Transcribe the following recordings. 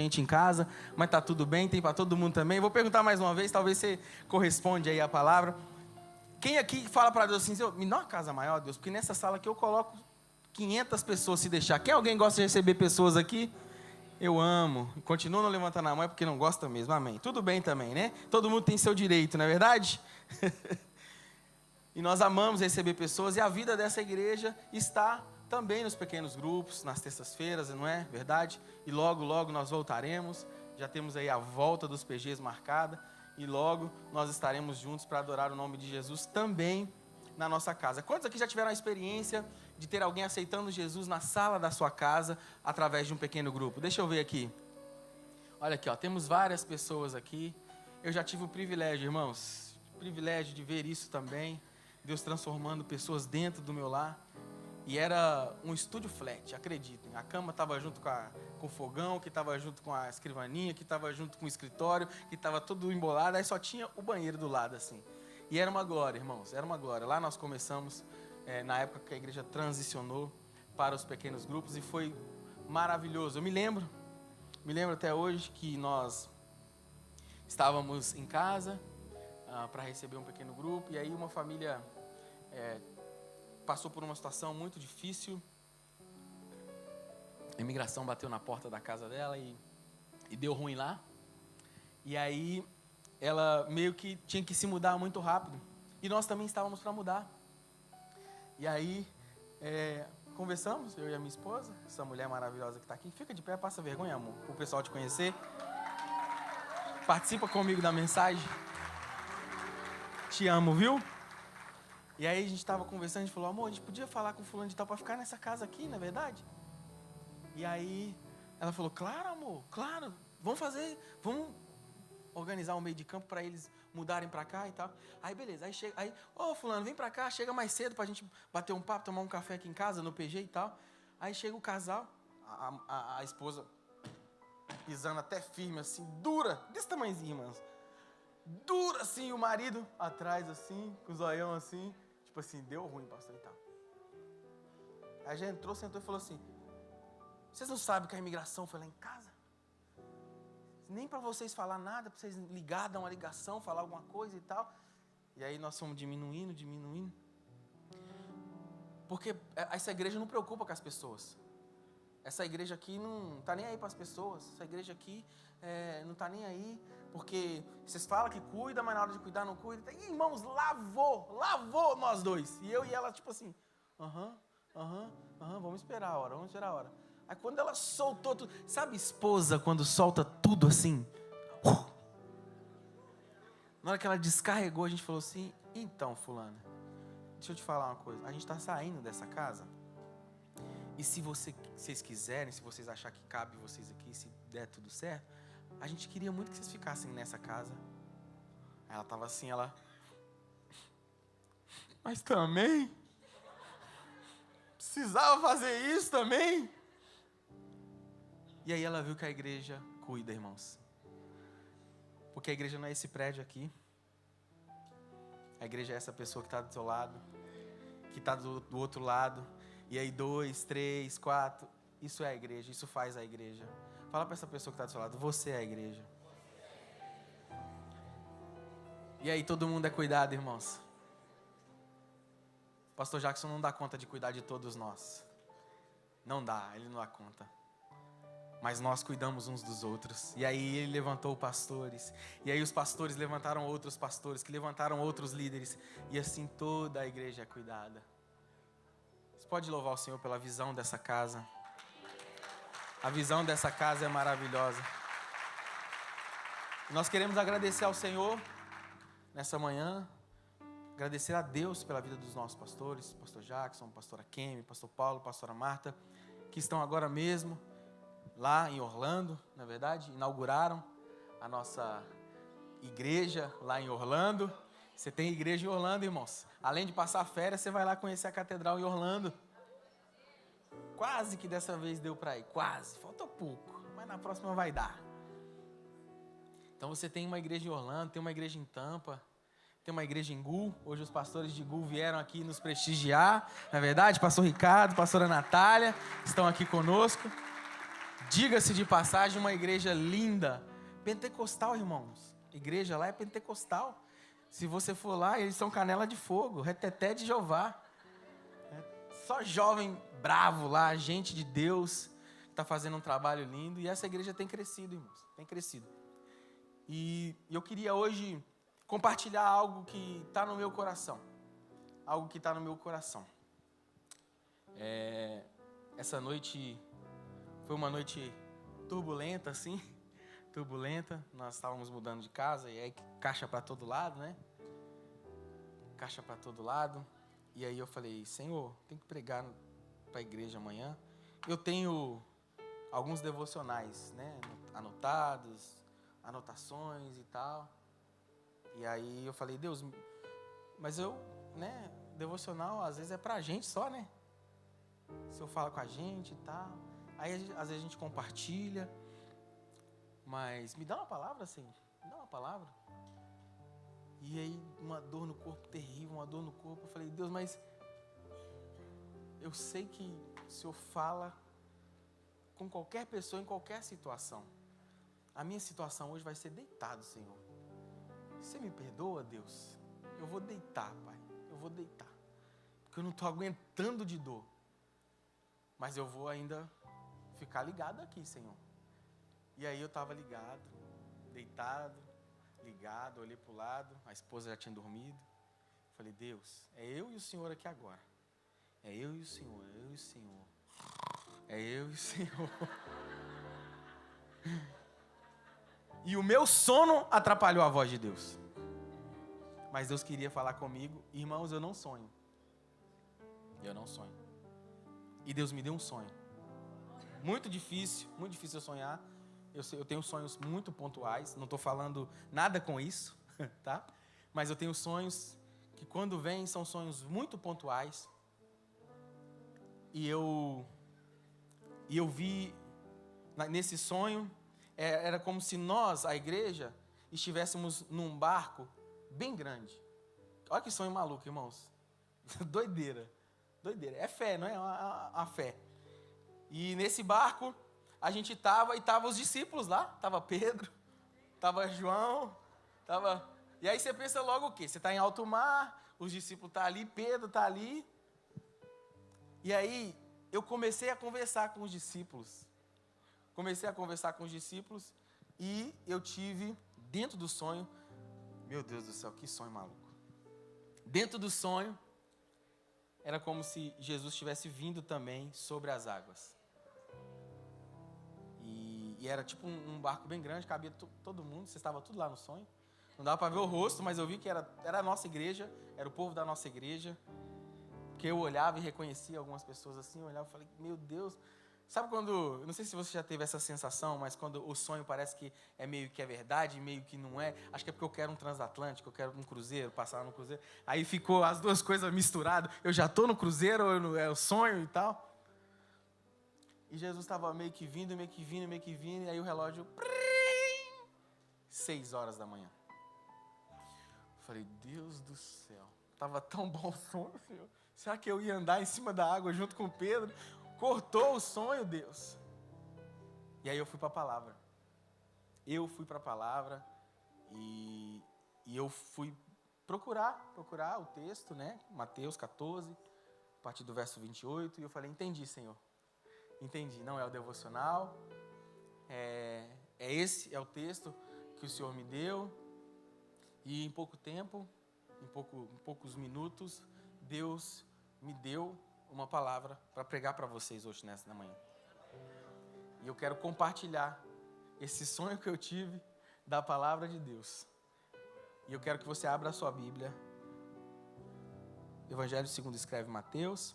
gente em casa, mas tá tudo bem, tem para todo mundo também. Vou perguntar mais uma vez, talvez você corresponde aí à palavra. Quem aqui fala para Deus assim, me dá uma casa maior, Deus, porque nessa sala aqui eu coloco 500 pessoas se deixar. Quem alguém gosta de receber pessoas aqui? Eu amo. Continua não levantando a mão, é porque não gosta mesmo, amém. Tudo bem também, né? Todo mundo tem seu direito, não é verdade? E nós amamos receber pessoas, e a vida dessa igreja está também nos pequenos grupos, nas terças-feiras, não é verdade? E logo, logo nós voltaremos, já temos aí a volta dos PGs marcada, e logo nós estaremos juntos para adorar o nome de Jesus também na nossa casa. Quantos aqui já tiveram a experiência de ter alguém aceitando Jesus na sala da sua casa, através de um pequeno grupo? Deixa eu ver aqui. Olha aqui, ó, temos várias pessoas aqui. Eu já tive o privilégio, irmãos, de ver isso também. Deus transformando pessoas dentro do meu lar. E era um estúdio flat, acreditem. A cama estava junto com o fogão, que estava junto com a escrivaninha, que estava junto com o escritório, que estava tudo embolado. Aí só tinha o banheiro do lado, assim. E era uma glória, irmãos, era uma glória. Lá nós começamos, na época que a igreja transicionou para os pequenos grupos, e foi maravilhoso. Eu me lembro até hoje que nós estávamos em casa para receber um pequeno grupo, e aí uma família passou por uma situação muito difícil. A imigração bateu na porta da casa dela e deu ruim lá. E aí ela meio que tinha que se mudar muito rápido. E nós também estávamos para mudar. E aí conversamos, eu e a minha esposa, essa mulher maravilhosa que está aqui. Fica de pé, passa vergonha, amor, para o pessoal te conhecer. Participa comigo da mensagem. Te amo, viu? E aí a gente estava conversando, a gente falou, amor, a gente podia falar com fulano de tal para ficar nessa casa aqui, não é verdade? E aí ela falou, claro, amor, claro, vamos organizar um meio de campo para eles mudarem para cá e tal. Aí beleza, aí fulano, vem para cá, chega mais cedo para a gente bater um papo, tomar um café aqui em casa, no PG e tal. Aí chega o casal, a esposa pisando até firme assim, dura, desse tamanhozinho, irmãos. Dura assim, o marido atrás assim, com o zoião assim, tipo assim, deu ruim, pastor e tal. Aí já entrou, sentou e falou assim, vocês não sabem que a imigração foi lá em casa? Nem para vocês falar nada, para vocês ligar, dar uma ligação, falar alguma coisa e tal. E aí nós fomos diminuindo. Porque essa igreja não preocupa com as pessoas. Essa igreja aqui não está nem aí para as pessoas. Essa igreja aqui não está nem aí, porque vocês falam que cuida, mas na hora de cuidar não cuida. E, irmãos, lavou nós dois. E eu e ela, tipo assim, vamos esperar a hora. Aí quando ela soltou tudo, sabe esposa quando solta tudo assim? Na hora que ela descarregou, a gente falou assim, então fulana, deixa eu te falar uma coisa, a gente está saindo dessa casa, e se vocês quiserem, se vocês acharem que cabe vocês aqui, se der tudo certo, a gente queria muito que vocês ficassem nessa casa. Aí ela estava assim, mas também? Precisava fazer isso também? E aí ela viu que a igreja cuida, irmãos. Porque a igreja não é esse prédio aqui. A igreja é essa pessoa que está do seu lado, que está do outro lado. E aí 2, 3, 4, isso é a igreja, isso faz a igreja. Fala para essa pessoa que está do seu lado, você é a igreja. E aí todo mundo é cuidado, irmãos. O pastor Jackson não dá conta de cuidar de todos nós. Não dá, ele não dá conta. Mas nós cuidamos uns dos outros. E aí ele levantou pastores. E aí os pastores levantaram outros pastores, que levantaram outros líderes. E assim toda a igreja é cuidada. Você pode louvar o Senhor pela visão dessa casa. A visão dessa casa é maravilhosa. Nós queremos agradecer ao Senhor nessa manhã. Agradecer a Deus pela vida dos nossos pastores. Pastor Jackson, pastora Kemi, pastor Paulo, pastora Marta, que estão agora mesmo lá em Orlando, na verdade, inauguraram a nossa igreja lá em Orlando. Você tem igreja em Orlando, irmãos. Além de passar férias, você vai lá conhecer a catedral em Orlando. Quase que dessa vez deu para ir, quase. Falta pouco, mas na próxima vai dar. Então você tem uma igreja em Orlando, tem uma igreja em Tampa, tem uma igreja em Gu. Hoje os pastores de Gu vieram aqui nos prestigiar, na verdade, pastor Ricardo, pastora Natália, estão aqui conosco. Diga-se de passagem, uma igreja linda. Pentecostal, irmãos. Igreja lá é pentecostal. Se você for lá, eles são canela de fogo, reteté de Jeová. Só jovem bravo lá, gente de Deus, está fazendo um trabalho lindo. E essa igreja tem crescido, irmãos. Tem crescido. E eu queria hoje compartilhar algo que está no meu coração. Algo que está no meu coração. Essa noite foi uma noite turbulenta, assim. Turbulenta. Nós estávamos mudando de casa e aí caixa para todo lado, né? Caixa para todo lado. E aí eu falei, Senhor, tem que pregar para a igreja amanhã. Eu tenho alguns devocionais, né? Anotados, anotações e tal. E aí eu falei, Deus, mas né? Devocional às vezes é pra gente só, né? Se eu falo com a gente e tal. Aí às vezes a gente compartilha. Mas me dá uma palavra, Senhor. Me dá uma palavra. E aí uma dor no corpo terrível, uma dor no corpo. Eu falei, Deus, mas eu sei que o Senhor fala com qualquer pessoa, em qualquer situação. A minha situação hoje vai ser deitado, Senhor. Você me perdoa, Deus? Eu vou deitar, Pai. Eu vou deitar. Porque eu não estou aguentando de dor. Mas eu vou ainda ficar ligado aqui, Senhor. E aí eu estava ligado, deitado, ligado, olhei para o lado. A esposa já tinha dormido. Falei, Deus, é eu e o Senhor aqui agora. É eu e o Senhor, é eu e o Senhor. É eu e o Senhor. E o meu sono atrapalhou a voz de Deus. Mas Deus queria falar comigo. Irmãos, eu não sonho. Eu não sonho. E Deus me deu um sonho. Muito difícil eu sonhar. Eu tenho sonhos muito pontuais. Não estou falando nada com isso, tá? Mas eu tenho sonhos que quando vêm são sonhos muito pontuais. E eu vi nesse sonho, era como se nós, a igreja, estivéssemos num barco bem grande. Olha que sonho maluco, irmãos. Doideira. Doideira. É fé, não é? A fé. E nesse barco, a gente estava, e estavam os discípulos lá. Estava Pedro, estava João, estava... E aí você pensa logo o quê? Você está em alto mar, os discípulos estão ali, Pedro está ali. E aí, eu comecei a conversar com os discípulos. E eu tive, dentro do sonho... Meu Deus do céu, que sonho maluco. Dentro do sonho, era como se Jesus tivesse vindo também sobre as águas. E era tipo um barco bem grande, cabia todo mundo, você estava tudo lá no sonho. Não dava para ver o rosto, mas eu vi que era a nossa igreja, era o povo da nossa igreja. Porque eu olhava e reconhecia algumas pessoas assim, eu olhava e falei, meu Deus... Sabe quando, não sei se você já teve essa sensação, mas quando o sonho parece que é meio que é verdade, meio que não é. Acho que é porque eu quero um transatlântico, eu quero um cruzeiro, passar no cruzeiro. Aí ficou as duas coisas misturadas. Eu já estou no cruzeiro, é o sonho e tal. E Jesus estava meio que vindo, e aí o relógio... 6 horas da manhã. Eu falei, Deus do céu, estava tão bom o sonho, Senhor. Será que eu ia andar em cima da água junto com Pedro? Cortou o sonho, Deus. E aí eu fui para a palavra. E eu fui procurar o texto, né? Mateus 14, a partir do verso 28. E eu falei, entendi, Senhor. Entendi, não é o devocional. Esse é o texto que o Senhor me deu. E em pouco tempo, em poucos minutos, Deus me deu uma palavra para pregar para vocês hoje nessa manhã. E eu quero compartilhar esse sonho que eu tive da palavra de Deus. E eu quero que você abra a sua Bíblia. Evangelho segundo escreve Mateus,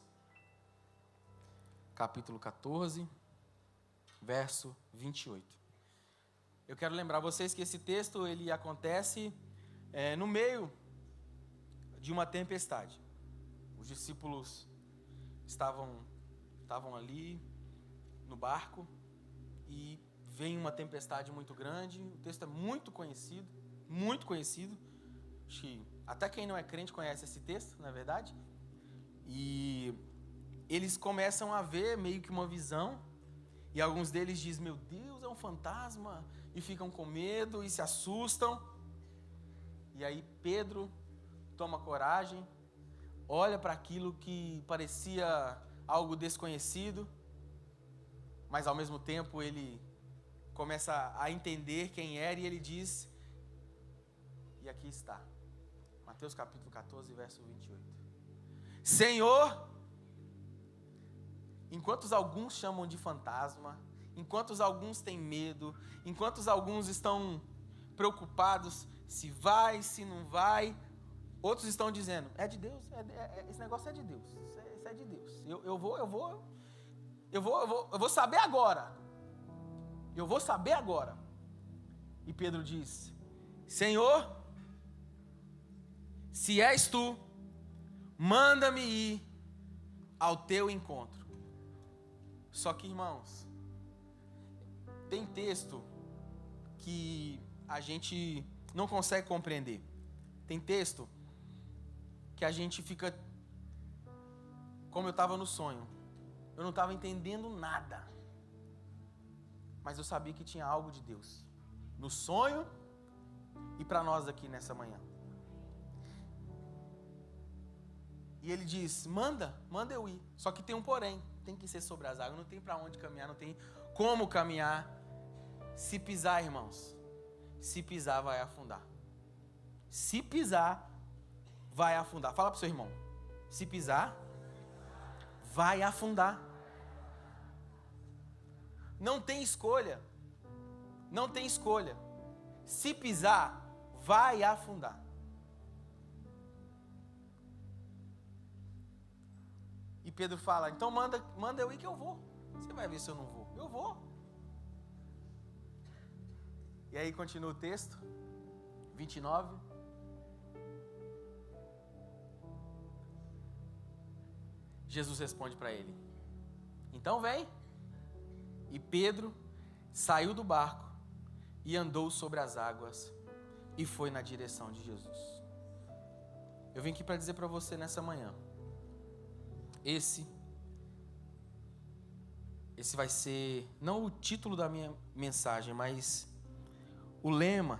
capítulo 14, verso 28. Eu quero lembrar vocês que esse texto ele acontece no meio de uma tempestade. Os discípulos estavam ali no barco e vem uma tempestade muito grande. O texto é muito conhecido. Acho que até quem não é crente conhece esse texto, não é verdade? E eles começam a ver meio que uma visão E alguns deles dizem, meu Deus, é um fantasma. E ficam com medo e se assustam. E aí Pedro toma coragem, olha para aquilo que parecia algo desconhecido, mas ao mesmo tempo ele começa a entender quem era e ele diz, e aqui está, Mateus capítulo 14, verso 28. Senhor, enquanto alguns chamam de fantasma, enquanto alguns têm medo, enquanto alguns estão preocupados se vai, se não vai, outros estão dizendo, é de Deus, esse negócio é de Deus, isso é de Deus, eu vou saber agora, eu vou saber agora. E Pedro diz, Senhor, se és tu, manda-me ir ao teu encontro. Só que, irmãos, tem texto que a gente não consegue compreender. Tem texto que a gente fica, como eu estava no sonho, eu não estava entendendo nada, mas eu sabia que tinha algo de Deus no sonho e para nós aqui nessa manhã. E ele diz, manda eu ir, só que tem um porém, tem que ser sobre as águas, não tem para onde caminhar, não tem como caminhar. Se pisar, irmãos, se pisar vai afundar. Se pisar, vai afundar. Fala para o seu irmão, se pisar, vai afundar. Não tem escolha. Não tem escolha. Se pisar, vai afundar. E Pedro fala, então manda eu ir que eu vou. Você vai ver se eu não vou. Eu vou. E aí continua o texto, 29. Jesus responde para ele, então vem. E Pedro saiu do barco e andou sobre as águas e foi na direção de Jesus. Eu vim aqui para dizer para você nessa manhã, esse vai ser, não o título da minha mensagem, mas o lema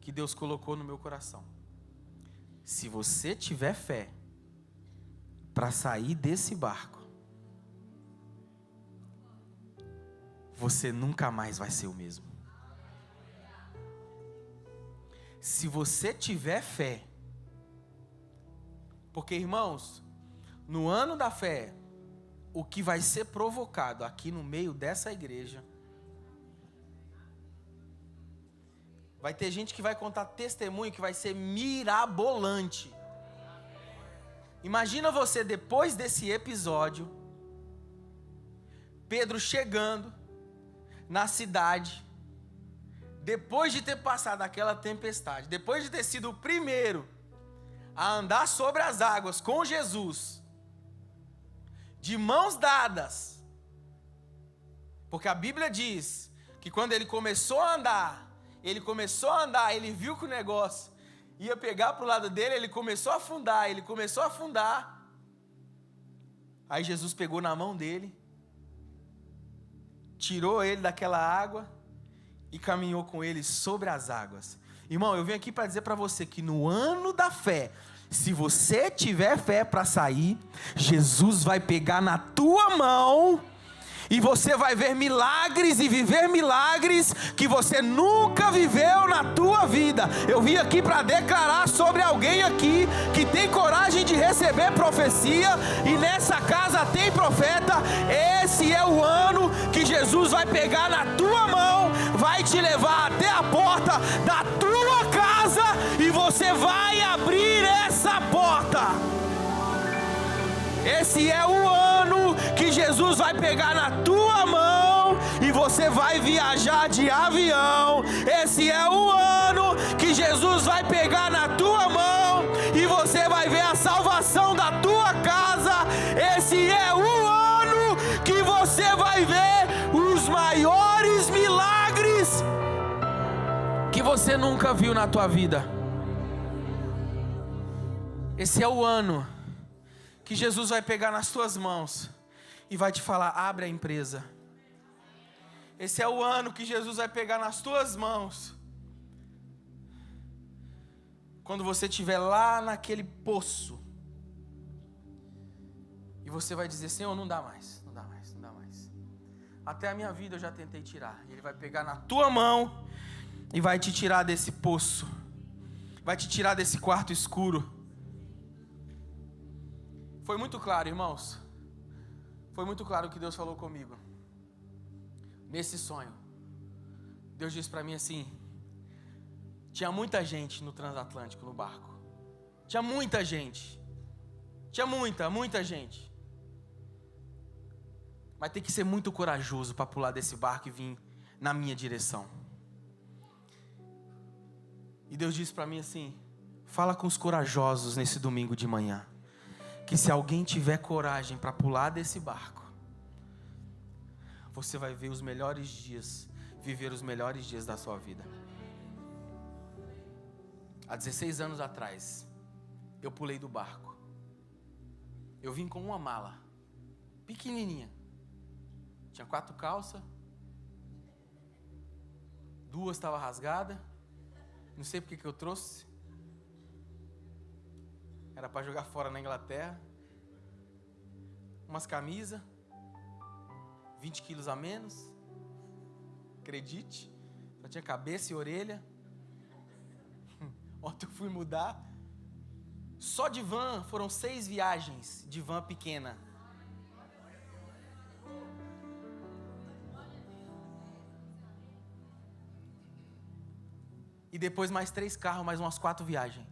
que Deus colocou no meu coração. Se você tiver fé para sair desse barco, você nunca mais vai ser o mesmo. Se você tiver fé, porque, irmãos, no ano da fé, o que vai ser provocado aqui no meio dessa igreja, vai ter gente que vai contar testemunho que vai ser mirabolante. Imagina você, depois desse episódio, Pedro chegando na cidade, depois de ter passado aquela tempestade, depois de ter sido o primeiro a andar sobre as águas com Jesus, de mãos dadas, porque a Bíblia diz que quando ele começou a andar, ele viu que o negócio ia pegar para o lado dele, ele começou a afundar, aí Jesus pegou na mão dele, tirou ele daquela água e caminhou com ele sobre as águas. Irmão, eu vim aqui para dizer para você que no ano da fé, se você tiver fé para sair, Jesus vai pegar na tua mão e você vai ver milagres e viver milagres que você nunca viveu na tua vida. Eu vim aqui para declarar sobre alguém aqui que tem coragem de receber profecia, e nessa casa tem profeta. Esse é o ano que Jesus vai pegar na tua mão, vai te levar até a porta da tua casa e você vai abrir essa porta. Esse é o ano que Jesus vai pegar na tua mão e você vai viajar de avião. Esse é o ano que Jesus vai pegar na tua mão e você vai ver a salvação da tua casa. Esse é o ano que você vai ver os maiores milagres que você nunca viu na tua vida. Esse é o ano que Jesus vai pegar nas tuas mãos e vai te falar, abre a empresa, Esse é o ano que Jesus vai pegar nas tuas mãos. Quando você estiver lá naquele poço. E você vai dizer, Senhor, não dá mais, não dá mais, não dá mais. Até a minha vida eu já tentei tirar. Ele vai pegar na tua mão e vai te tirar desse poço. Vai te tirar desse quarto escuro. Foi muito claro, irmãos. Foi muito claro o que Deus falou comigo. Nesse sonho. Deus disse para mim assim, tinha muita gente no transatlântico, no barco. Tinha muita gente. Tinha muita gente. Mas tem que ser muito corajoso para pular desse barco e vir na minha direção. E Deus disse para mim assim, fala com os corajosos nesse domingo de manhã. Que se alguém tiver coragem para pular desse barco, você vai ver os melhores dias, viver os melhores dias da sua vida. Há 16 anos atrás, eu pulei do barco. Eu vim com uma mala, pequenininha. Tinha 4 calças, 2 estavam rasgadas. Não sei porque que eu trouxe. Era para jogar fora na Inglaterra. Umas camisas, 20 quilos a menos. Acredite, só tinha cabeça e orelha. Ontem eu fui mudar. Só de van foram 6 viagens de van pequena. E depois mais 3 carros, mais umas 4 viagens.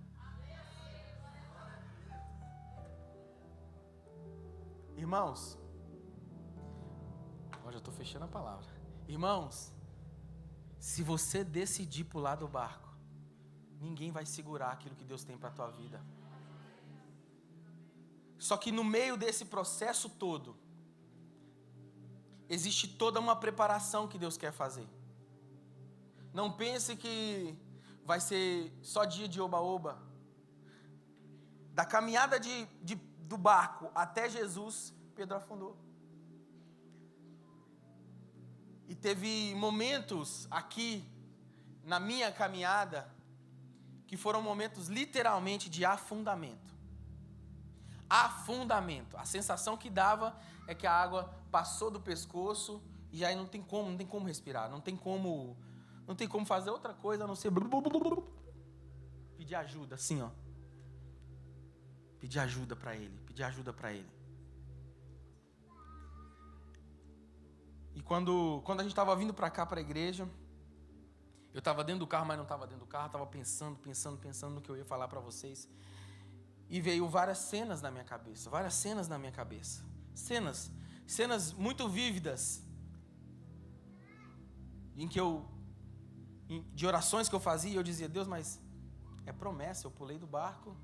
Irmãos, eu já estou fechando a palavra. Irmãos, se você decidir pular do barco, ninguém vai segurar aquilo que Deus tem para a tua vida. Só que no meio desse processo todo, existe toda uma preparação que Deus quer fazer. Não pense que vai ser só dia de oba-oba. Da caminhada do barco até Jesus, Pedro afundou. E teve momentos aqui, na minha caminhada, que foram momentos literalmente de afundamento. Afundamento. A sensação que dava é que a água passou do pescoço e aí não tem como respirar, não tem como fazer outra coisa a não ser pedir ajuda, assim, ó. Pedir ajuda para ele. E quando a gente estava vindo para cá, para a igreja, eu estava dentro do carro, mas não estava dentro do carro, estava pensando no que eu ia falar para vocês. E veio várias cenas na minha cabeça. Cenas muito vívidas. De orações que eu fazia, eu dizia, Deus, mas é promessa, eu pulei do barco,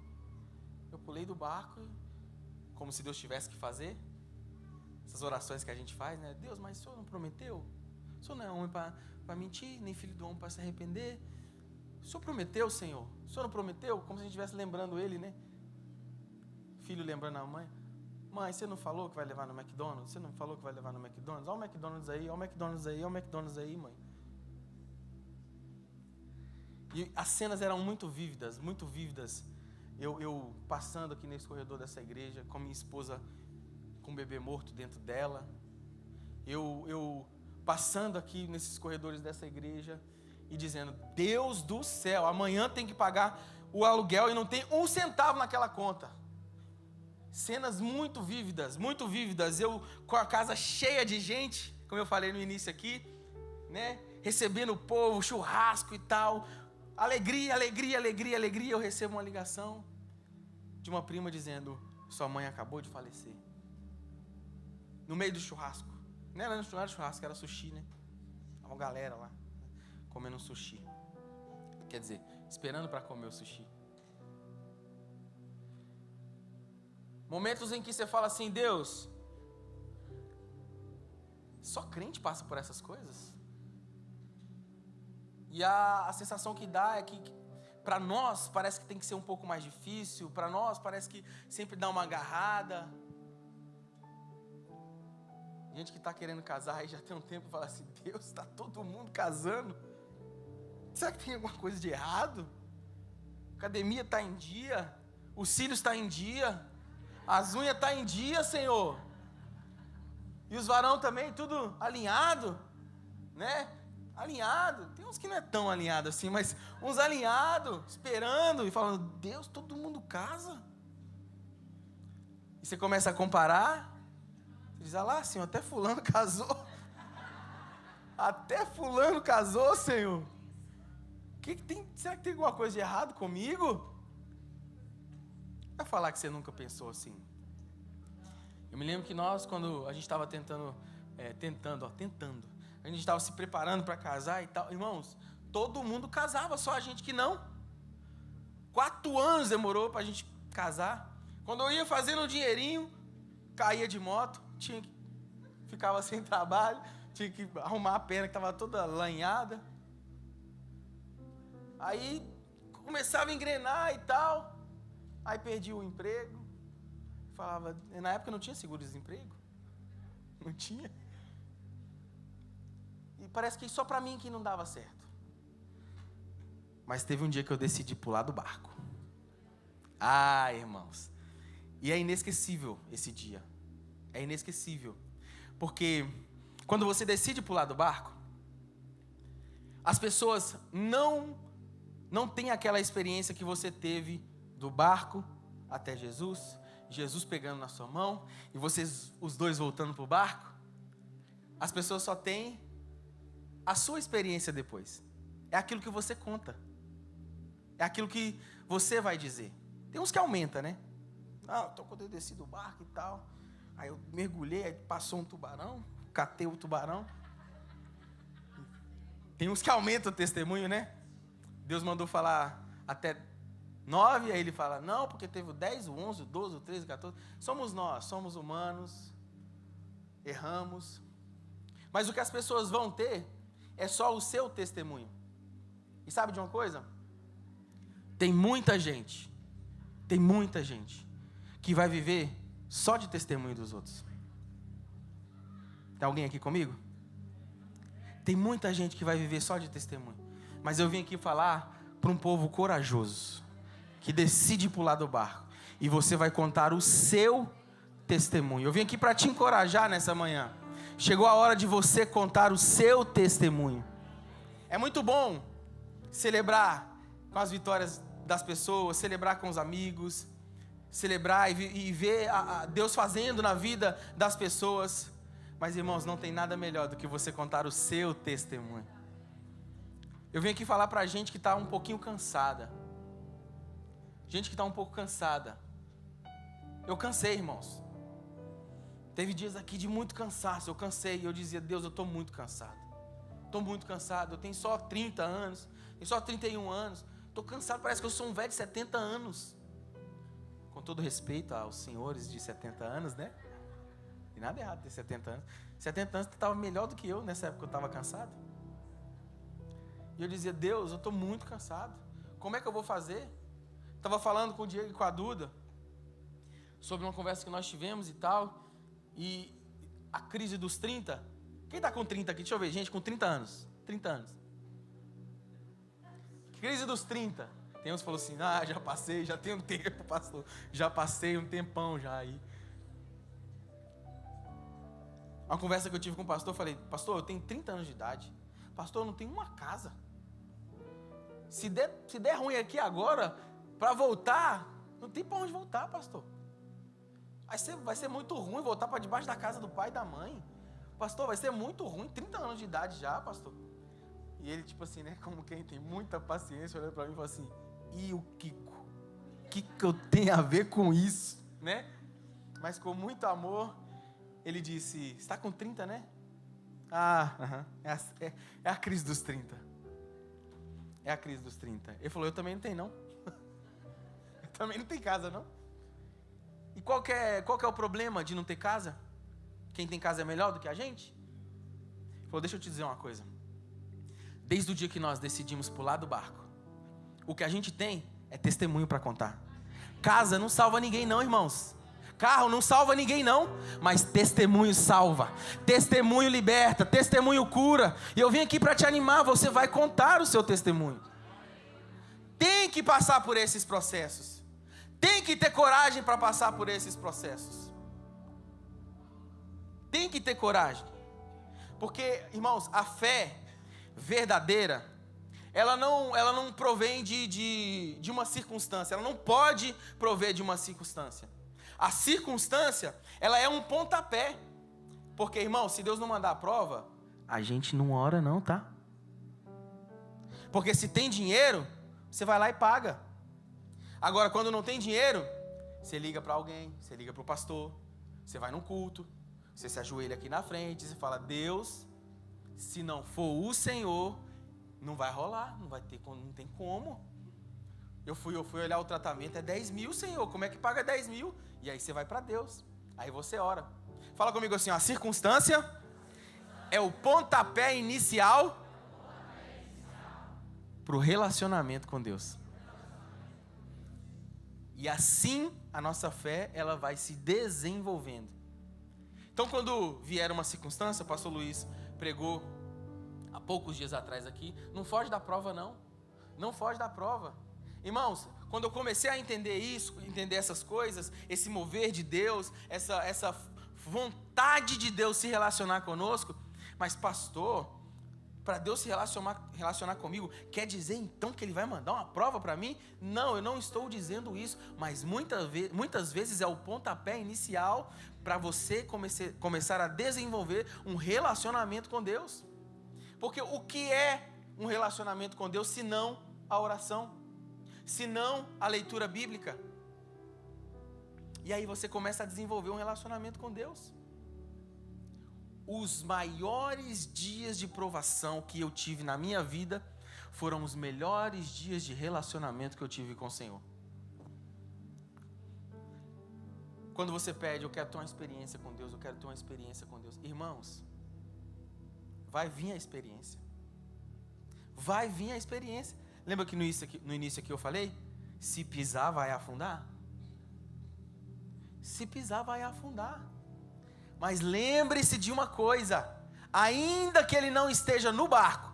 como se Deus tivesse que fazer. Essas orações que a gente faz, né? Deus, mas o Senhor não prometeu? O Senhor não é homem para mentir, nem filho do homem para se arrepender. O Senhor prometeu, Senhor? O Senhor não prometeu? Como se a gente estivesse lembrando ele, né? Filho lembrando a mãe. Mãe, você não falou que vai levar no McDonald's? Você não falou que vai levar no McDonald's? Olha o McDonald's aí, mãe. E as cenas eram muito vívidas. Eu passando aqui nesse corredor dessa igreja, com minha esposa com um bebê morto dentro dela. Eu passando aqui nesses corredores dessa igreja e dizendo, Deus do céu, amanhã tem que pagar o aluguel e não tem 1 centavo naquela conta. Cenas muito vívidas. Eu com a casa cheia de gente, como eu falei no início aqui, né? Recebendo o povo, churrasco e tal. Alegria. Eu recebo uma ligação de uma prima dizendo, sua mãe acabou de falecer. No meio do churrasco. Não era churrasco, era sushi, né? Uma galera lá, comendo um sushi. Quer dizer, esperando para comer o sushi. Momentos em que você fala assim, Deus, só crente passa por essas coisas? E a sensação que dá é que para nós parece que tem que ser um pouco mais difícil, para nós parece que sempre dá uma agarrada. Gente que está querendo casar e já tem um tempo e fala assim, Deus, está todo mundo casando. Será que tem alguma coisa de errado? A academia está em dia, os cílios estão em dia, as unhas estão em dia, Senhor. E os varão também, tudo alinhado, né? Alinhado. Tem uns que não é tão alinhado assim, mas uns alinhados, esperando e falando, Deus, todo mundo casa. E você começa a comparar, você diz, ah lá, Senhor, até fulano casou. Até fulano casou, Senhor. Será que tem alguma coisa de errado comigo? Vai falar que você nunca pensou assim. Eu me lembro que nós, quando a gente estava tentando, a gente estava se preparando para casar e tal, irmãos, todo mundo casava, só a gente que não. 4 anos demorou para a gente casar. Quando eu ia fazendo um dinheirinho, caía de moto, ficava sem trabalho, tinha que arrumar a perna que estava toda lanhada. Aí começava a engrenar e tal, aí perdi o emprego. Falava, na época não tinha seguro-desemprego, não tinha. E parece que só para mim que não dava certo. Mas teve um dia que eu decidi pular do barco. Ah, irmãos, e é inesquecível esse dia. É inesquecível, porque quando você decide pular do barco, as pessoas não têm aquela experiência que você teve do barco até Jesus, Jesus pegando na sua mão e vocês, os dois, voltando para o barco. As pessoas só têm a sua experiência depois. É aquilo que você conta. É aquilo que você vai dizer. Tem uns que aumenta, né? Então quando eu desci do barco e tal, aí eu mergulhei, aí passou um tubarão, catei o tubarão. Tem uns que aumentam o testemunho, né? Deus mandou falar até 9, aí ele fala, não, porque teve o 10, o 11, o 12, o 13, o 14. Somos nós, somos humanos, erramos. Mas o que as pessoas vão ter é só o seu testemunho. E sabe de uma coisa? Tem muita gente que vai viver só de testemunho dos outros. Tem alguém aqui comigo? Tem muita gente que vai viver só de testemunho. Mas eu vim aqui falar para um povo corajoso, que decide pular do barco. E você vai contar o seu testemunho. Eu vim aqui para te encorajar nessa manhã. Chegou a hora de você contar o seu testemunho. É muito bom celebrar com as vitórias das pessoas, celebrar com os amigos, celebrar e ver a Deus fazendo na vida das pessoas. Mas, irmãos, não tem nada melhor do que você contar o seu testemunho. Eu vim aqui falar para a gente que está um pouquinho cansada. Gente que está um pouco cansada. Eu cansei, irmãos. Teve dias aqui de muito cansaço. Eu cansei e eu dizia, Deus, eu estou muito cansado. Estou muito cansado. Eu tenho só 30 anos. Tenho só 31 anos. Estou cansado, parece que eu sou um velho de 70 anos. Com todo respeito aos senhores de 70 anos, né? E nada errado ter 70 anos. 70 anos estava melhor do que eu nessa época que eu estava cansado. E eu dizia, Deus, eu estou muito cansado. Como é que eu vou fazer? Estava falando com o Diego e com a Duda sobre uma conversa que nós tivemos e tal. E a crise dos 30. Quem está com 30 aqui? Deixa eu ver, gente, com 30 anos. 30 anos. Crise dos 30. Tem uns que falaram assim, já passei, já tem um tempo, pastor. Já passei um tempão já aí. Uma conversa que eu tive com o pastor, eu falei, pastor, eu tenho 30 anos de idade. Pastor, eu não tenho uma casa. Se der ruim aqui agora, para voltar, não tem para onde voltar, pastor. Vai ser muito ruim voltar para debaixo da casa do pai e da mãe. Pastor, vai ser muito ruim, 30 anos de idade já, pastor. E ele, tipo assim, né, como quem tem muita paciência, olhando para mim e falou assim, e o Kiko? O que eu tenho a ver com isso, né? Mas com muito amor, ele disse, você está com 30, né? É a crise dos 30. É a crise dos 30. Ele falou, eu também não tenho, não. Eu também não tenho casa, não. E qual que é o problema de não ter casa? Quem tem casa é melhor do que a gente? Ele falou, deixa eu te dizer uma coisa. Desde o dia que nós decidimos pular do barco, o que a gente tem é testemunho para contar. Casa não salva ninguém não, irmãos. Carro não salva ninguém não, mas testemunho salva, testemunho liberta, testemunho cura. E eu vim aqui para te animar, você vai contar o seu testemunho. Tem que passar por esses processos. Tem que ter coragem para passar por esses processos. Tem que ter coragem. Porque, irmãos, a fé verdadeira, ela não provém de uma circunstância. Ela não pode prover de uma circunstância. A circunstância, ela é um pontapé. Porque, irmão, se Deus não mandar a prova, a gente não ora não, tá? Porque se tem dinheiro, você vai lá e paga. Agora, quando não tem dinheiro, você liga para alguém, você liga para o pastor, você vai num culto, você se ajoelha aqui na frente, você fala, Deus, se não for o Senhor, não vai rolar, não tem como. Eu fui olhar o tratamento, é 10 mil, Senhor, como é que paga 10 mil? E aí você vai para Deus, aí você ora. Fala comigo assim, ó, a circunstância é o pontapé inicial para o relacionamento com Deus. E assim a nossa fé, ela vai se desenvolvendo. Então, quando vier uma circunstância, o pastor Luiz pregou há poucos dias atrás aqui, não foge da prova não. Não foge da prova. Irmãos, quando eu comecei a entender isso, entender essas coisas, esse mover de Deus, essa vontade de Deus se relacionar conosco, mas pastor, para Deus se relacionar comigo, quer dizer então que Ele vai mandar uma prova para mim? Não, eu não estou dizendo isso, mas muitas vezes é o pontapé inicial para você começar a desenvolver um relacionamento com Deus. Porque o que é um relacionamento com Deus, se não a oração, se não a leitura bíblica? E aí você começa a desenvolver um relacionamento com Deus. Os maiores dias de provação que eu tive na minha vida foram os melhores dias de relacionamento que eu tive com o Senhor. Quando você pede, eu quero ter uma experiência com Deus, eu quero ter uma experiência com Deus. Irmãos, vai vir a experiência. Vai vir a experiência. Lembra que no início aqui eu falei? Se pisar, vai afundar. Se pisar, vai afundar. Mas lembre-se de uma coisa, ainda que ele não esteja no barco,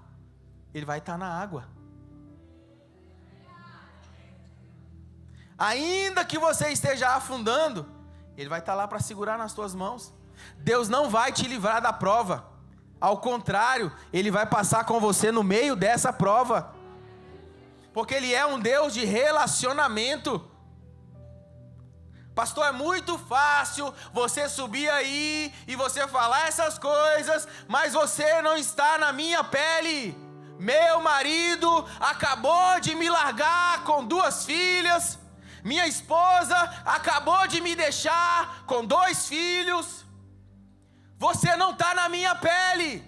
ele vai estar na água. Ainda que você esteja afundando, ele vai estar lá para segurar nas tuas mãos. Deus não vai te livrar da prova. Ao contrário, Ele vai passar com você no meio dessa prova. Porque Ele é um Deus de relacionamento. Pastor, é muito fácil você subir aí e você falar essas coisas, mas você não está na minha pele. Meu marido acabou de me largar com 2 filhas. Minha esposa acabou de me deixar com 2 filhos. Você não está na minha pele.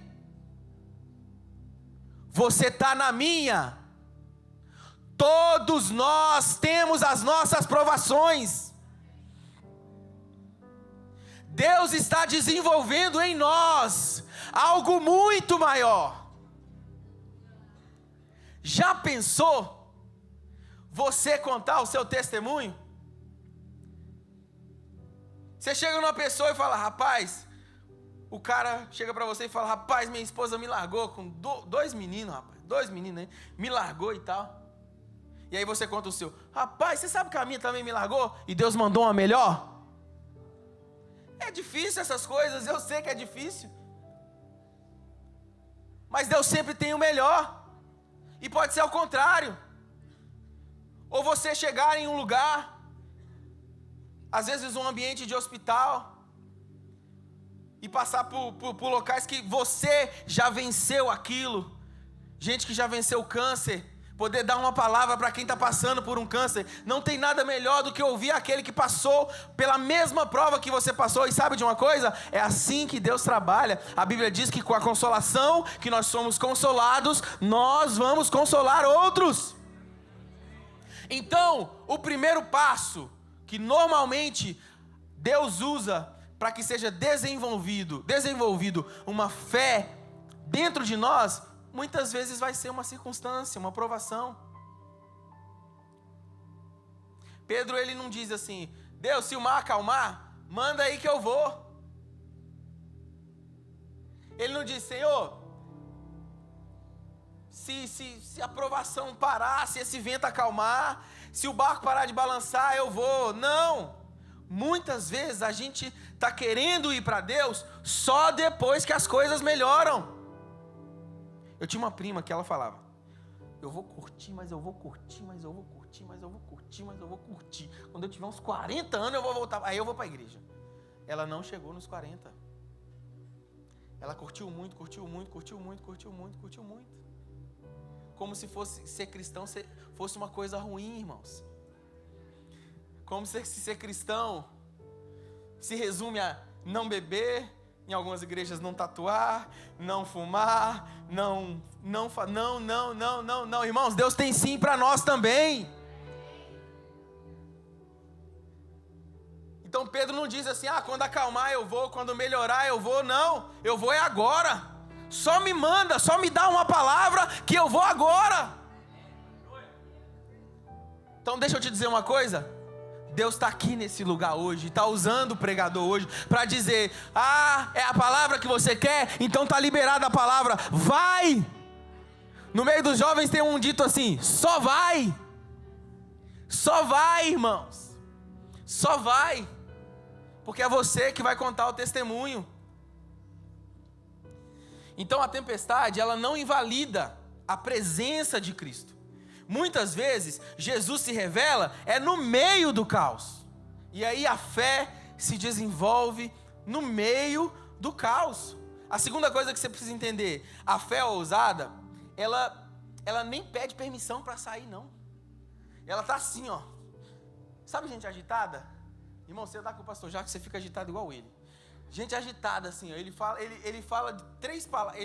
Você está na minha. Todos nós temos as nossas provações. Deus está desenvolvendo em nós algo muito maior. Já pensou você contar o seu testemunho? Você chega numa pessoa e fala, rapaz, o cara chega pra você e fala, rapaz, minha esposa me largou com 2 meninos, rapaz, 2 meninos aí, me largou e tal. E aí você conta o seu, rapaz, você sabe que a minha também me largou e Deus mandou uma melhor? É difícil essas coisas, eu sei que é difícil. Mas Deus sempre tem o melhor. E pode ser ao contrário. Ou você chegar em um lugar, às vezes um ambiente de hospital, e passar por locais que você já venceu aquilo. Gente que já venceu o câncer, poder dar uma palavra para quem está passando por um câncer. Não tem nada melhor do que ouvir aquele que passou pela mesma prova que você passou. E sabe de uma coisa? É assim que Deus trabalha. A Bíblia diz que com a consolação que nós somos consolados, nós vamos consolar outros. Então, o primeiro passo que normalmente Deus usa para que seja desenvolvido uma fé dentro de nós, muitas vezes vai ser uma circunstância, uma provação. Pedro, ele não diz assim, Deus, se o mar acalmar, Manda aí que eu vou. Ele não disse, Senhor, se a provação parar, se esse vento acalmar, se o barco parar de balançar, eu vou. Não. Muitas vezes a gente está querendo ir para Deus só depois que as coisas melhoram. Eu tinha uma prima que ela falava, eu vou curtir, mas eu vou curtir, mas eu vou curtir, mas eu vou curtir, mas eu vou curtir. Quando eu tiver uns 40 anos eu vou voltar, aí eu vou para a igreja. Ela não chegou nos 40. Ela curtiu muito, curtiu muito, curtiu muito, curtiu muito, curtiu muito. Como se fosse ser cristão fosse uma coisa ruim, irmãos. Como se ser cristão se resume a não beber, em algumas igrejas não tatuar, não fumar, não. Irmãos, Deus tem sim para nós também. Então Pedro não diz assim, quando acalmar eu vou, quando melhorar eu vou. Não, eu vou é agora. Só me manda, só me dá uma palavra que eu vou agora. Então deixa eu te dizer uma coisa. Deus está aqui nesse lugar hoje, está usando o pregador hoje para dizer, é a palavra que você quer? Então está liberada a palavra, vai! No meio dos jovens tem um dito assim, só vai! Só vai, irmãos! Só vai! Porque é você que vai contar o testemunho. Então a tempestade, ela não invalida a presença de Cristo. Muitas vezes, Jesus se revela no meio do caos. E aí a fé se desenvolve no meio do caos. A segunda coisa que você precisa entender, a fé ousada, ela nem pede permissão para sair, não. Ela está assim, ó. Sabe gente agitada? Irmão, você está com o pastor Jacques, você fica agitado igual ele. Gente agitada assim, ó. Ele fala de 3 palavras,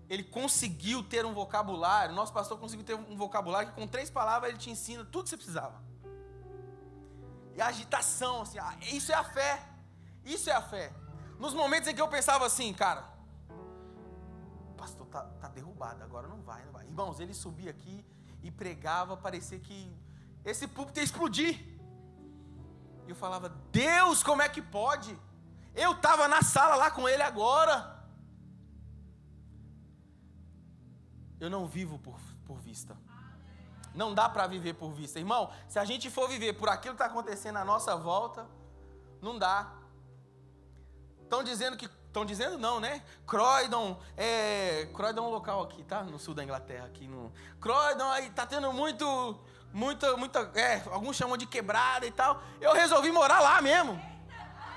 ele conseguiu ter um vocabulário, nosso pastor conseguiu ter um vocabulário que com 3 palavras ele te ensina tudo que você precisava. E a agitação, assim, isso é a fé. Isso é a fé. Nos momentos em que eu pensava assim, cara, o pastor tá derrubado, agora não vai. Irmãos, ele subia aqui e pregava, parecia que esse púlpito ia explodir. E eu falava, Deus, como é que pode? Eu estava na sala lá com ele agora. Eu não vivo por vista. Não dá para viver por vista. Irmão, se a gente for viver por aquilo que está acontecendo à nossa volta, não dá. Estão dizendo não, né? Croydon é um local aqui, tá? No sul da Inglaterra, aqui no Croydon, aí tá tendo muita, alguns chamam de quebrada e tal. Eu resolvi morar lá mesmo.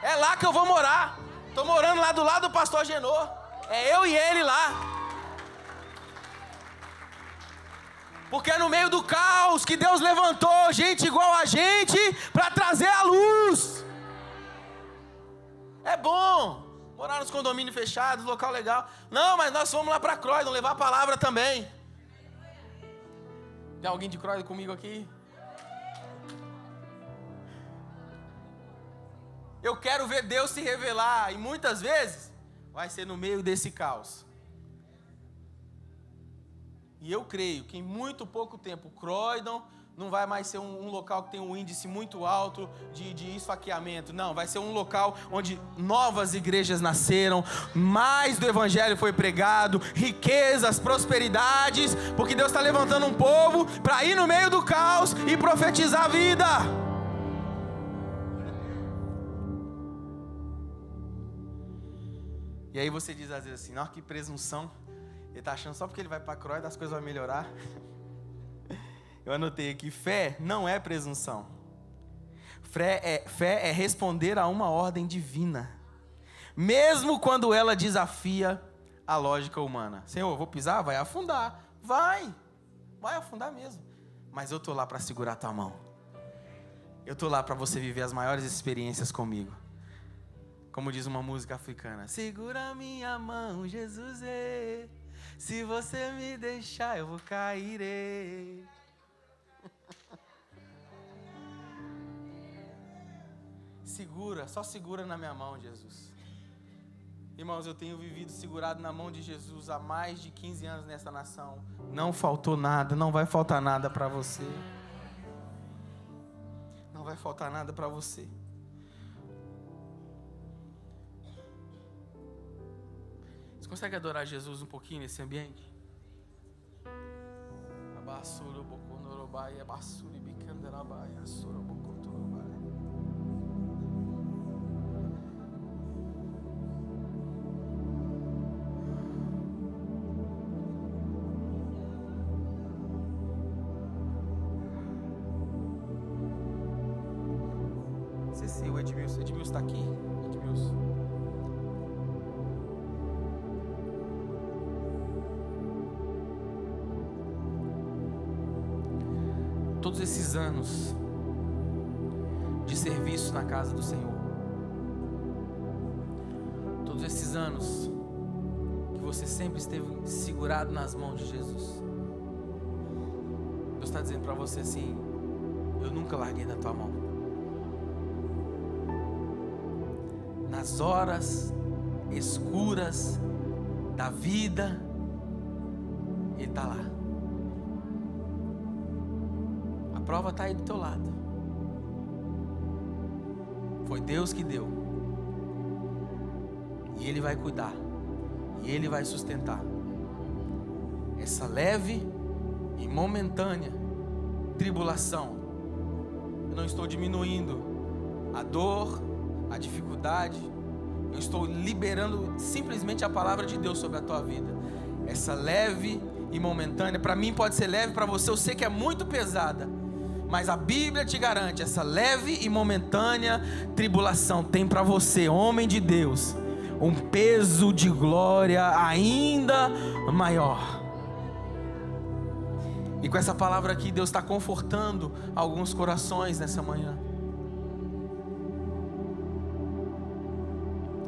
É lá que eu vou morar. Tô morando lá do lado do pastor Genô. É eu e ele lá. Porque é no meio do caos que Deus levantou gente igual a gente para trazer a luz. É bom morar nos condomínios fechados, local legal. Não, mas nós fomos lá para Croydon levar a palavra também. Tem alguém de Croydon comigo aqui? Eu quero ver Deus se revelar e muitas vezes vai ser no meio desse caos. E eu creio que em muito pouco tempo Croydon não vai mais ser um local que tem um índice muito alto de esfaqueamento. Não, vai ser um local onde novas igrejas nasceram, mais do evangelho foi pregado, riquezas, prosperidades, porque Deus está levantando um povo para ir no meio do caos e profetizar a vida. E aí você diz às vezes assim, nossa, que presunção. Ele está achando só porque ele vai para Croydon as coisas vão melhorar. Eu anotei aqui, fé não é presunção. Fé é responder a uma ordem divina. Mesmo quando ela desafia a lógica humana. Senhor, eu vou pisar? Vai afundar. Vai afundar mesmo. Mas eu estou lá para segurar a tua mão. Eu estou lá para você viver as maiores experiências comigo. Como diz uma música africana. Segura minha mão, Jesus. Se você me deixar, eu vou cair. Só segura na minha mão, Jesus. Irmãos, eu tenho vivido segurado na mão de Jesus há mais de 15 anos nessa nação. Não faltou nada, não vai faltar nada para você. Não vai faltar nada para você. Você consegue adorar Jesus um pouquinho nesse ambiente? O Edmilson está aqui? Edmilson. Todos esses anos de serviço na casa do Senhor, todos esses anos que você sempre esteve segurado nas mãos de Jesus, Deus está dizendo para você assim: eu nunca larguei da tua mão. Nas horas escuras da vida, Ele está lá. A prova está aí do teu lado. Foi Deus que deu. E Ele vai cuidar. E Ele vai sustentar. Essa leve e momentânea tribulação. Eu não estou diminuindo a dor, a dificuldade. Eu estou liberando simplesmente a palavra de Deus sobre a tua vida. Essa leve e momentânea, para mim pode ser leve, para você eu sei que é muito pesada, mas a Bíblia te garante, essa leve e momentânea tribulação tem para você, homem de Deus, um peso de glória ainda maior. E com essa palavra aqui, Deus está confortando alguns corações nessa manhã.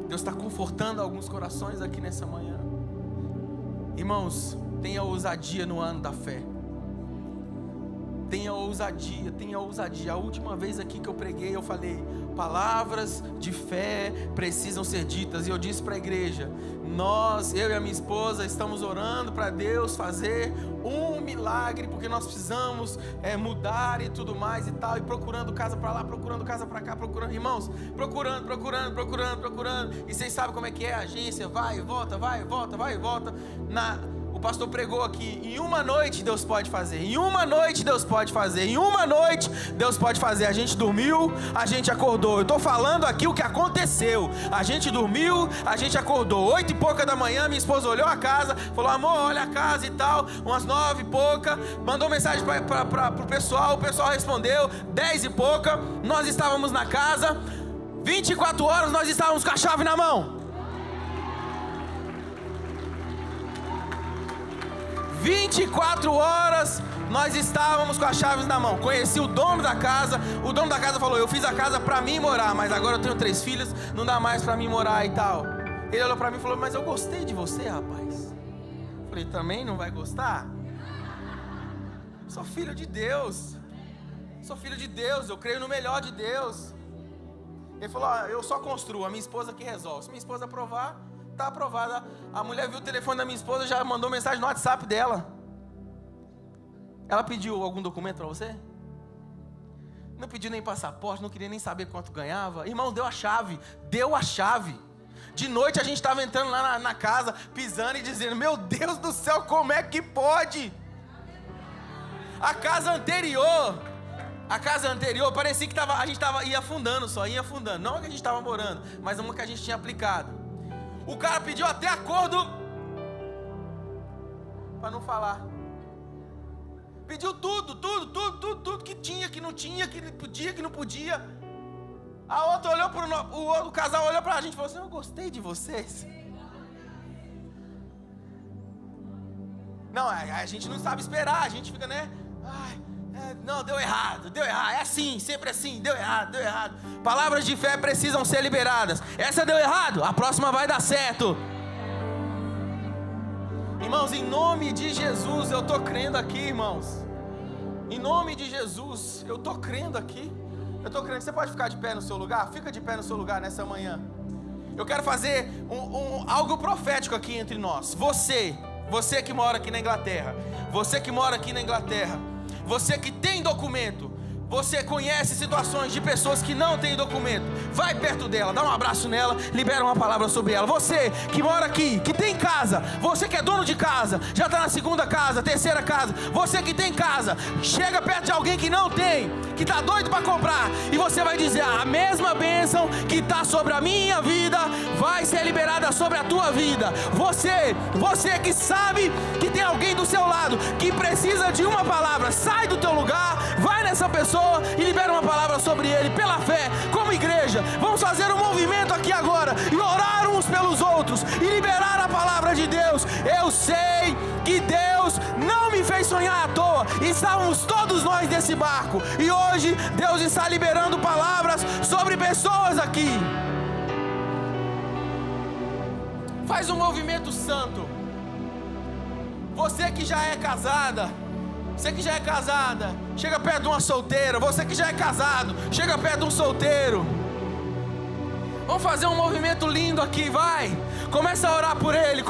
Deus está confortando alguns corações aqui nessa manhã. Irmãos, tenha ousadia no ano da fé. Tenha ousadia, tenha ousadia. A última vez aqui que eu preguei, eu falei: palavras de fé precisam ser ditas. E eu disse para a igreja: eu e a minha esposa estamos orando para Deus fazer um milagre, porque nós precisamos mudar e tudo mais e tal, e procurando casa para lá, procurando casa para cá, procurando, irmãos, procurando, e vocês sabem como é que é a agência, vai e volta, o pastor pregou aqui: em uma noite Deus pode fazer, em uma noite Deus pode fazer, em uma noite Deus pode fazer. A gente dormiu, a gente acordou. Eu estou falando aqui o que aconteceu. A gente dormiu, a gente acordou 8 e pouca da manhã, minha esposa olhou a casa, falou: amor, olha a casa e tal. Umas 9 e pouca, mandou mensagem para o pessoal respondeu 10 e pouca, nós estávamos na casa, 24 horas nós estávamos com a chave na mão. 24 horas nós estávamos com as chaves na mão. Conheci o dono da casa. O dono da casa falou: eu fiz a casa para mim morar, mas agora eu tenho 3 filhas, não dá mais para mim morar e tal. Ele olhou para mim e falou: mas eu gostei de você, rapaz. Falei: também não vai gostar? Sou filho de Deus. Eu creio no melhor de Deus. Ele falou: eu só construo, a minha esposa que resolve. Se minha esposa aprovar, está aprovada. A mulher viu o telefone da minha esposa, já mandou mensagem no WhatsApp dela. Ela pediu algum documento para você? Não pediu nem passaporte, não queria nem saber quanto ganhava. Irmão, deu a chave. De noite a gente estava entrando lá na casa, pisando e dizendo: meu Deus do céu, como é que pode? A casa anterior, parecia que a gente ia afundando. Não é que a gente estava morando, mas uma que a gente tinha aplicado. O cara pediu até acordo para não falar. Pediu tudo que tinha, que não tinha, que podia, que não podia. A outra olhou o casal olhou para a gente e falou assim: eu gostei de vocês. Não, a gente não sabe esperar, a gente fica, né? Não, deu errado, é assim, sempre assim, deu errado. Palavras de fé precisam ser liberadas. Essa deu errado, a próxima vai dar certo. Irmãos, em nome de Jesus, eu estou crendo aqui, irmãos. Em nome de Jesus, eu estou crendo aqui. Você pode ficar de pé no seu lugar? Fica de pé no seu lugar nessa manhã. Eu quero fazer algo profético aqui entre nós. Você que mora aqui na Inglaterra, você que tem documento, Você conhece situações de pessoas que não têm documento. Vai perto dela, dá um abraço nela, libera uma palavra sobre ela. Você que mora aqui, que tem casa, você que é dono de casa, já está na segunda casa, terceira casa, você que tem casa, chega perto de alguém que não tem, que está doido para comprar, e você vai dizer: a mesma bênção que está sobre a minha vida vai ser liberada sobre a tua vida. Você que sabe que tem alguém do seu lado que precisa de uma palavra, sai do teu lugar, vai nessa pessoa e libera uma palavra sobre ele, pela fé, como igreja. Vamos fazer um movimento aqui agora e orar uns pelos outros e liberar a palavra de Deus. Eu sei que Deus não me fez sonhar à toa. Estávamos todos nós nesse barco, e hoje Deus está liberando palavras sobre pessoas aqui. Faz um movimento santo. Você que já é casada, você que já é casada, chega perto de uma solteira. Você que já é casado, chega perto de um solteiro. Vamos fazer um movimento lindo aqui, vai. Começa a orar por ele,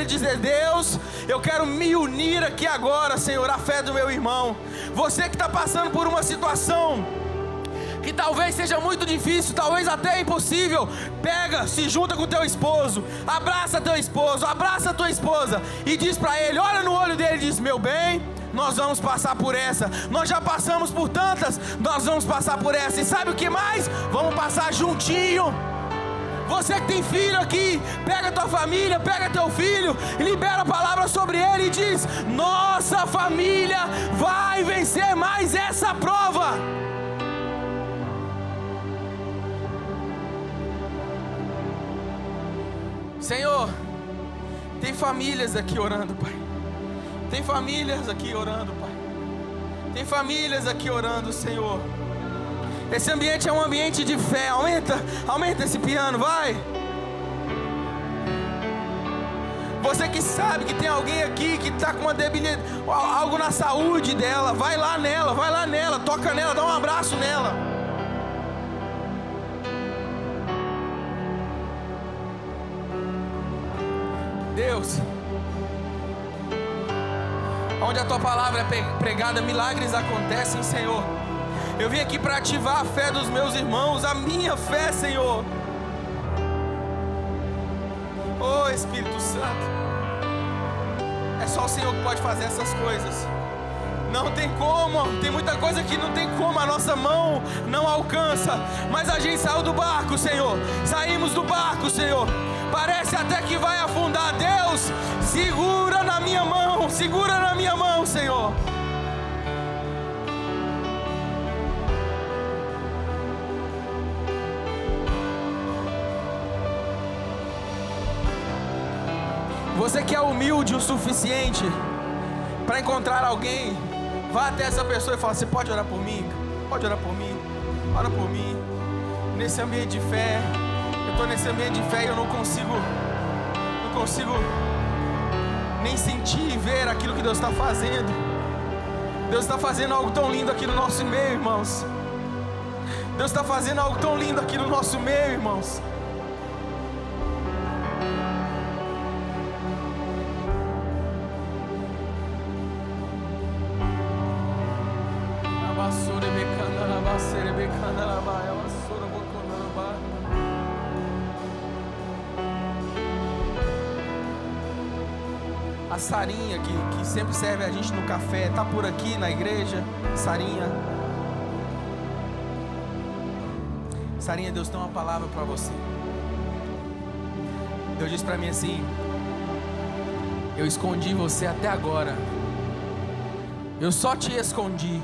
e dizer: Deus, eu quero me unir aqui agora, Senhor, à fé do meu irmão. Você que está passando por uma situação que talvez seja muito difícil, talvez até impossível, pega, se junta com teu esposo, abraça teu esposo, abraça tua esposa e diz para ele, olha no olho dele e diz: meu bem, nós vamos passar por essa, nós já passamos por tantas, nós vamos passar por essa, e sabe o que mais? Vamos passar juntinho. Você que tem filho aqui, pega tua família, pega teu filho, e libera a palavra sobre ele e diz: nossa família vai vencer mais essa prova. Senhor, tem famílias aqui orando, Pai. Tem famílias aqui orando, Pai. Tem famílias aqui orando, Senhor. Esse ambiente é um ambiente de fé. Aumenta esse piano, vai. Você que sabe que tem alguém aqui que está com uma debilidade, algo na saúde dela, vai lá nela, toca nela, dá um abraço nela. Deus, onde a tua palavra é pregada, milagres acontecem, Senhor. Eu vim aqui para ativar a fé dos meus irmãos, a minha fé, Senhor. Oh Espírito Santo, é só o Senhor que pode fazer essas coisas. Não tem como, tem muita coisa que não tem como, a nossa mão não alcança. Mas a gente saiu do barco, Senhor. Saímos do barco, Senhor. Parece até que vai afundar. Deus, segura na minha mão, Senhor. Você que é humilde o suficiente para encontrar alguém, vá até essa pessoa e fala: você pode orar por mim? Pode orar por mim? Ora por mim. Nesse ambiente de fé, eu estou nesse ambiente de fé e eu não consigo nem sentir e ver aquilo que Deus está fazendo. Deus está fazendo algo tão lindo aqui no nosso meio, irmãos. Deus está fazendo algo tão lindo aqui no nosso meio, irmãos. A Sarinha, que sempre serve a gente no café, está por aqui na igreja. Sarinha, Deus tem uma palavra para você. Deus disse para mim assim: eu escondi você até agora, eu só te escondi.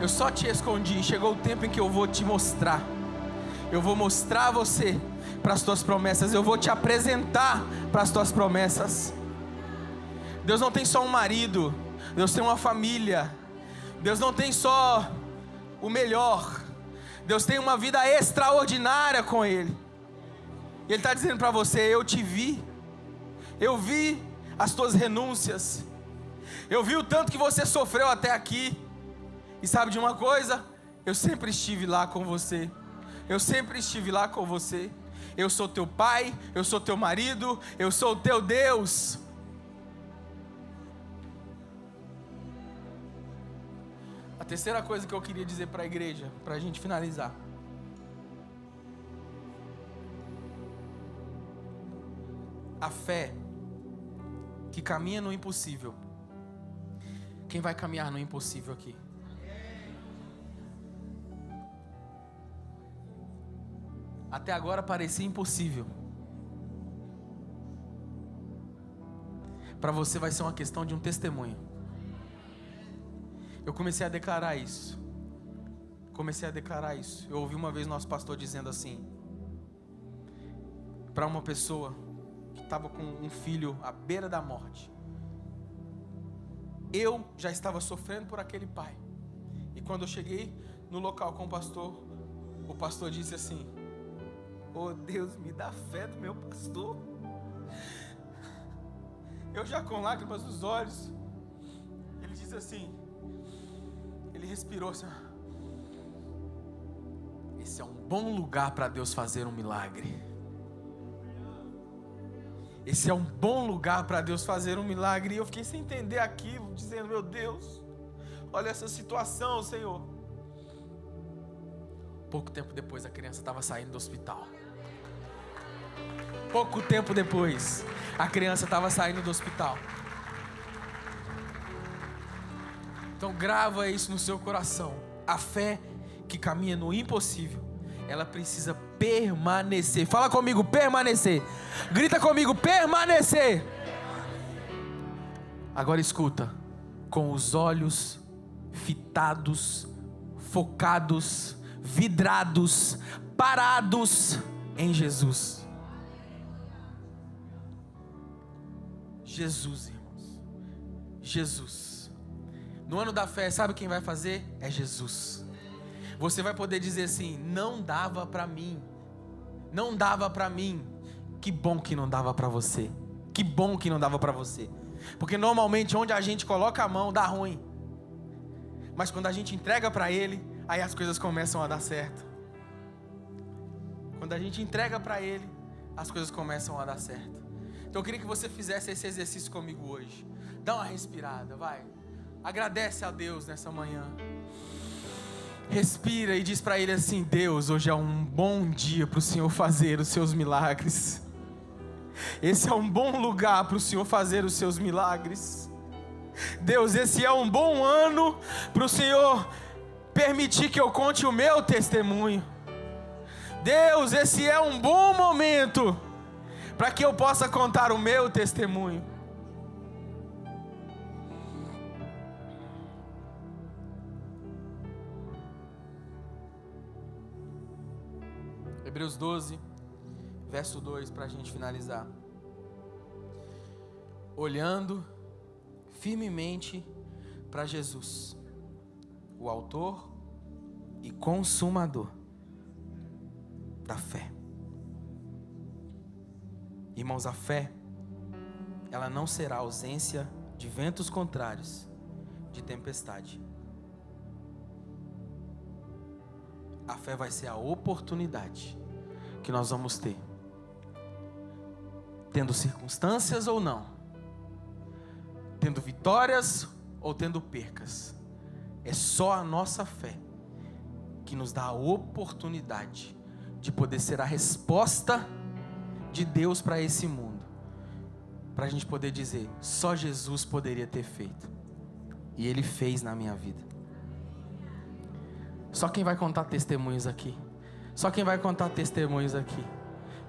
Eu só te escondi. Chegou o tempo em que eu vou te mostrar. Eu vou mostrar você para as tuas promessas. Eu vou te apresentar para as tuas promessas. Deus não tem só um marido. Deus tem uma família. Deus não tem só o melhor. Deus tem uma vida extraordinária com Ele. E Ele está dizendo para você: eu te vi. Eu vi as tuas renúncias. Eu vi o tanto que você sofreu até aqui. E sabe de uma coisa? Eu sempre estive lá com você. Eu sempre estive lá com você. Eu sou teu pai, eu sou teu marido, eu sou o teu Deus. Terceira coisa que eu queria dizer para a igreja, para a gente finalizar. A fé que caminha no impossível. Quem vai caminhar no impossível aqui? Até agora parecia impossível. Para você vai ser uma questão de um testemunho. Eu comecei a declarar isso. Eu ouvi uma vez nosso pastor dizendo assim, para uma pessoa que estava com um filho à beira da morte. Eu já estava sofrendo por aquele pai. E quando eu cheguei no local com o pastor disse assim: "Oh Deus, me dá fé do meu pastor." Eu já com lágrimas nos olhos. Ele disse assim, ele respirou assim: "Esse é um bom lugar para Deus fazer um milagre. Esse é um bom lugar para Deus fazer um milagre." E eu fiquei sem entender aquilo, dizendo: "Meu Deus, olha essa situação, Senhor." Pouco tempo depois a criança estava saindo do hospital. Pouco tempo depois a criança estava saindo do hospital. Então grava isso no seu coração. A fé que caminha no impossível, ela precisa permanecer. Fala comigo, permanecer. Grita comigo, permanecer. Agora escuta. Com os olhos fitados, focados, vidrados, parados em Jesus. Jesus, irmãos. Jesus. No ano da fé, sabe quem vai fazer? É Jesus. Você vai poder dizer assim: "Não dava para mim. Não dava para mim." Que bom que não dava para você. Que bom que não dava para você. Porque normalmente onde a gente coloca a mão dá ruim. Mas quando a gente entrega para Ele, aí as coisas começam a dar certo. Quando a gente entrega para Ele, as coisas começam a dar certo. Então eu queria que você fizesse esse exercício comigo hoje. Dá uma respirada, vai. Agradece a Deus nessa manhã. Respira e diz para Ele assim: "Deus, hoje é um bom dia para o Senhor fazer os seus milagres. Esse é um bom lugar para o Senhor fazer os seus milagres. Deus, esse é um bom ano para o Senhor permitir que eu conte o meu testemunho. Deus, esse é um bom momento para que eu possa contar o meu testemunho." Hebreus 12, verso 2, para a gente finalizar. Olhando firmemente para Jesus, o autor e consumador da fé. Irmãos, a fé, ela não será ausência de ventos contrários, de tempestade. A fé vai ser a oportunidade que nós vamos ter, tendo circunstâncias ou não, tendo vitórias ou tendo percas. É só a nossa fé que nos dá a oportunidade de poder ser a resposta de Deus para esse mundo, para a gente poder dizer: só Jesus poderia ter feito, e Ele fez na minha vida. Só quem vai contar testemunhos aqui, só quem vai contar testemunhos aqui,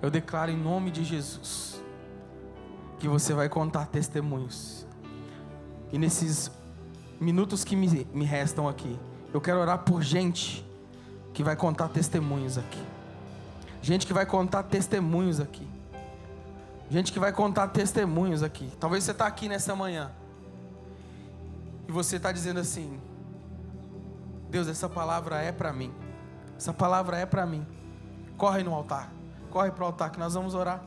eu declaro em nome de Jesus que você vai contar testemunhos. E nesses minutos que me restam aqui, eu quero orar por gente que vai contar testemunhos aqui. Gente que vai contar testemunhos aqui. Gente que vai contar testemunhos aqui. Talvez você está aqui nessa manhã e você está dizendo assim: Deus, essa palavra é para mim. Essa palavra é para mim. Corre no altar. Corre para o altar que nós vamos orar.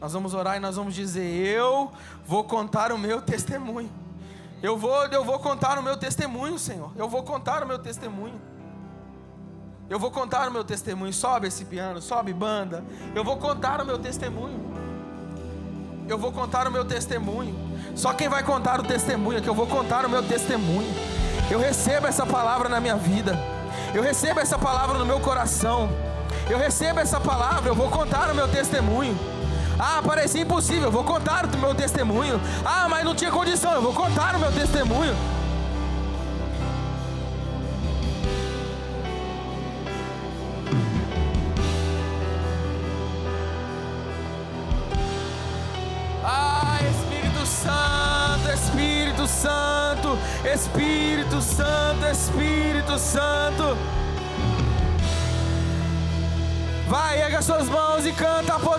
Nós vamos orar e nós vamos dizer: eu vou contar o meu testemunho. Eu vou contar o meu testemunho, Senhor. Eu vou contar o meu testemunho. Eu vou contar o meu testemunho. Sobe esse piano, sobe banda. Eu vou contar o meu testemunho. Eu vou contar o meu testemunho. Só quem vai contar o testemunho é que eu vou contar o meu testemunho. Eu recebo essa palavra na minha vida. Eu recebo essa palavra no meu coração. Eu recebo essa palavra, eu vou contar o meu testemunho. Ah, parecia impossível, eu vou contar o meu testemunho. Ah, mas não tinha condição, eu vou contar o meu testemunho. Ah, Espírito Santo, Espírito Santo, Espírito Santo, Espírito Santo. Vai, erga suas mãos e canta poder.